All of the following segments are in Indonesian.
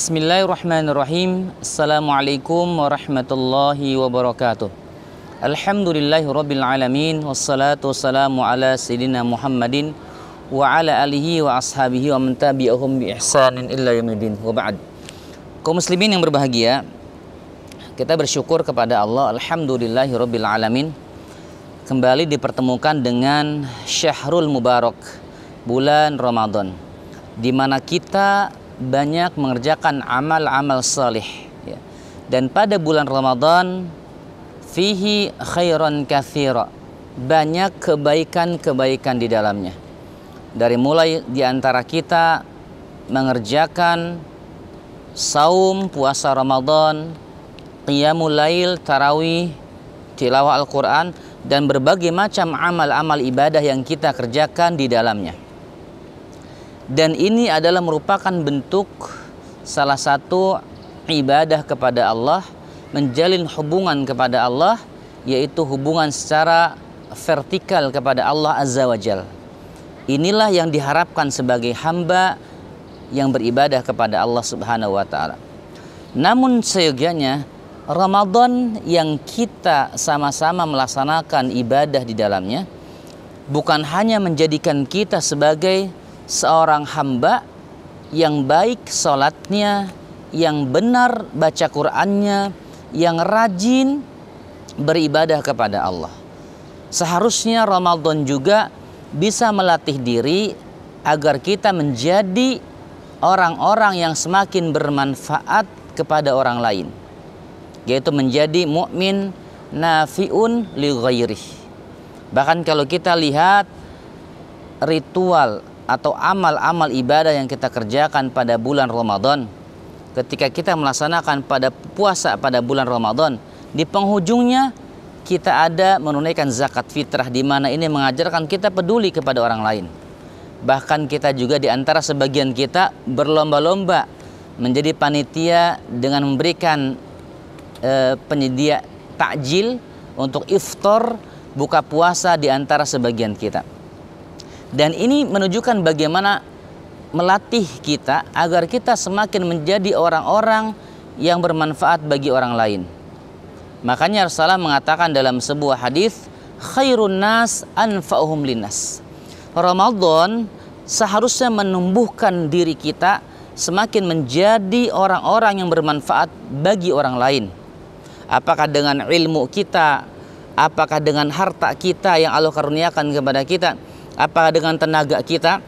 Bismillahirrahmanirrahim. Assalamualaikum warahmatullahi wabarakatuh. Alhamdulillahirabbil alamin wassalatu wassalamu ala sayyidina Muhammadin wa ala alihi wa ashabihi wa man tabi'ahum bi ihsanin illa yaumil wa ba'd. Kaum muslimin yang berbahagia, kita bersyukur kepada Allah, alhamdulillahirabbil alamin, kembali dipertemukan dengan Syahrul Mubarak, bulan Ramadan, di mana kita banyak mengerjakan amal-amal salih, ya. Dan pada bulan Ramadan fihi khairan katsira, banyak kebaikan-kebaikan di dalamnya. Dari mulai di antara kita mengerjakan saum puasa Ramadan, qiyamul lail, tarawih, tilawah Al-Quran, dan berbagai macam amal-amal ibadah yang kita kerjakan di dalamnya. Dan ini adalah merupakan bentuk salah satu ibadah kepada Allah, menjalin hubungan kepada Allah, yaitu hubungan secara vertikal kepada Allah Azza wa Jal. Inilah yang diharapkan sebagai hamba yang beribadah kepada Allah Subhanahu wa Ta'ala. Namun seyogianya Ramadan yang kita sama-sama melaksanakan ibadah di dalamnya bukan hanya menjadikan kita sebagai seorang hamba yang baik sholatnya, yang benar baca Qur'annya, yang rajin beribadah kepada Allah. Seharusnya Ramadan juga bisa melatih diri agar kita menjadi orang-orang yang semakin bermanfaat kepada orang lain, yaitu menjadi mukmin nafi'un li ghairih. Bahkan kalau kita lihat ritual atau amal-amal ibadah yang kita kerjakan pada bulan Ramadan, ketika kita melaksanakan pada puasa pada bulan Ramadan, di penghujungnya kita ada menunaikan zakat fitrah, di mana ini mengajarkan kita peduli kepada orang lain. Bahkan kita juga di antara sebagian kita berlomba-lomba menjadi panitia dengan memberikan penyedia takjil untuk iftar buka puasa di antara sebagian kita. Dan ini menunjukkan bagaimana melatih kita agar kita semakin menjadi orang-orang yang bermanfaat bagi orang lain. Makanya Rasulullah mengatakan dalam sebuah hadis, khairun nas anfa'uhum linnas. Ramadan seharusnya menumbuhkan diri kita semakin menjadi orang-orang yang bermanfaat bagi orang lain. Apakah dengan ilmu kita, apakah dengan harta kita yang Allah karuniakan kepada kita, apakah dengan tenaga kita,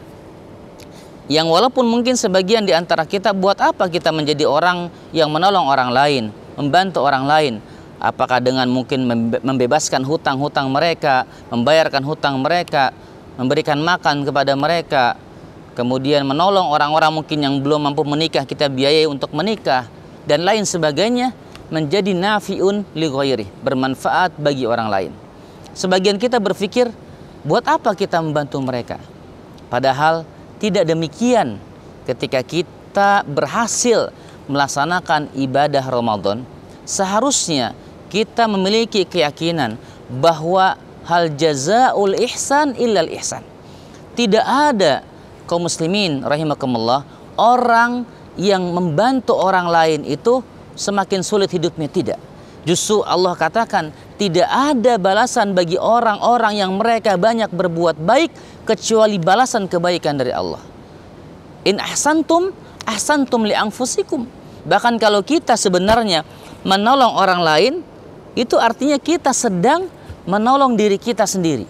yang walaupun mungkin sebagian di antara kita, buat apa kita menjadi orang yang menolong orang lain, membantu orang lain? Apakah dengan mungkin membebaskan hutang-hutang mereka, membayarkan hutang mereka, memberikan makan kepada mereka, kemudian menolong orang-orang mungkin yang belum mampu menikah, kita biayai untuk menikah, dan lain sebagainya, menjadi nafi'un li ghairi, bermanfaat bagi orang lain. Sebagian kita berpikir, buat apa kita membantu mereka? Padahal tidak demikian. Ketika kita berhasil melaksanakan ibadah Ramadan, seharusnya kita memiliki keyakinan bahwa hal jazaul ihsan illal ihsan. Tidak ada, kaum muslimin rahimakumullah, orang yang membantu orang lain itu semakin sulit hidupnya. Tidak. Justru Allah katakan tidak ada balasan bagi orang-orang yang mereka banyak berbuat baik kecuali balasan kebaikan dari Allah. In ahsantum ahsantum li anfusikum. Bahkan kalau kita sebenarnya menolong orang lain, itu artinya kita sedang menolong diri kita sendiri,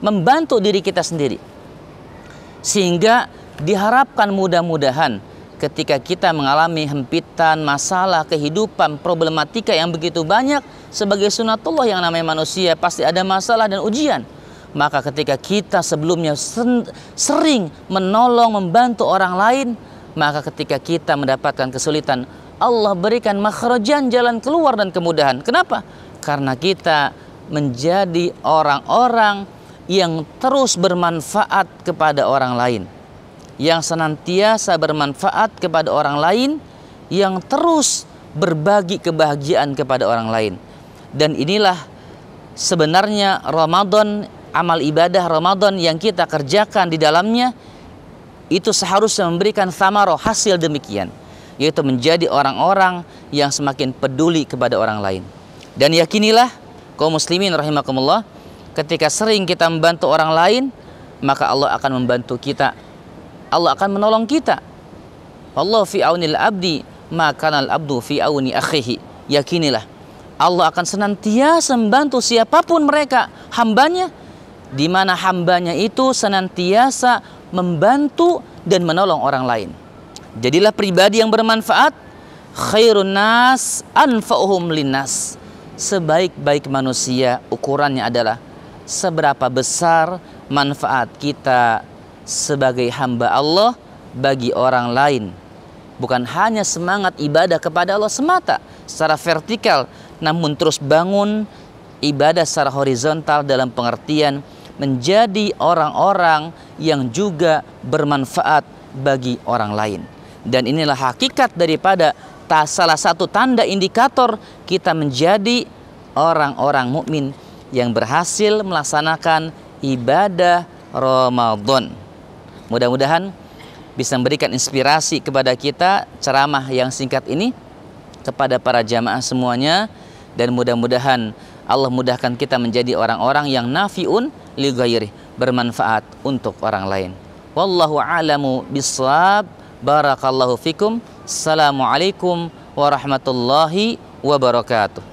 membantu diri kita sendiri. Sehingga diharapkan mudah-mudahan ketika kita mengalami hempitan, masalah, kehidupan, problematika yang begitu banyak, sebagai sunatullah yang namanya manusia pasti ada masalah dan ujian. Maka ketika kita sebelumnya sering menolong, membantu orang lain, maka ketika kita mendapatkan kesulitan, Allah berikan makhrajan, jalan keluar dan kemudahan. Kenapa? Karena kita menjadi orang-orang yang terus bermanfaat kepada orang lain, yang senantiasa bermanfaat kepada orang lain, yang terus berbagi kebahagiaan kepada orang lain. Dan inilah sebenarnya Ramadan, amal ibadah Ramadan yang kita kerjakan di dalamnya itu seharusnya memberikan thamarah, hasil demikian. yaitu menjadi orang-orang yang semakin peduli kepada orang lain. Dan yakinilah kaum muslimin rahimakumullah, ketika sering kita membantu orang lain, maka Allah akan membantu kita. Allah akan menolong kita. Wallahu fi aunil abdi, maka al abdu fi auni akhihi. Yakinilah Allah akan senantiasa membantu siapapun mereka, hambanya, di mana hambanya itu senantiasa membantu dan menolong orang lain. Jadilah pribadi yang bermanfaat. Khairun nas anfa'uhum linnas. Sebaik-baik manusia ukurannya adalah seberapa besar manfaat kita sebagai hamba Allah bagi orang lain. Bukan hanya semangat ibadah kepada Allah semata secara vertikal, namun terus bangun ibadah secara horizontal dalam pengertian menjadi orang-orang yang juga bermanfaat bagi orang lain. Dan inilah hakikat daripada salah satu tanda indikator kita menjadi orang-orang mukmin yang berhasil melaksanakan ibadah Ramadan. Mudah-mudahan bisa memberikan inspirasi kepada kita ceramah yang singkat ini kepada para jamaah semuanya, dan mudah-mudahan Allah mudahkan kita menjadi orang-orang yang nafiun li ghairi, bermanfaat untuk orang lain. Wallahu a'lamu bissawab. Barakallahu fikum. Assalamualaikum warahmatullahi wabarakatuh.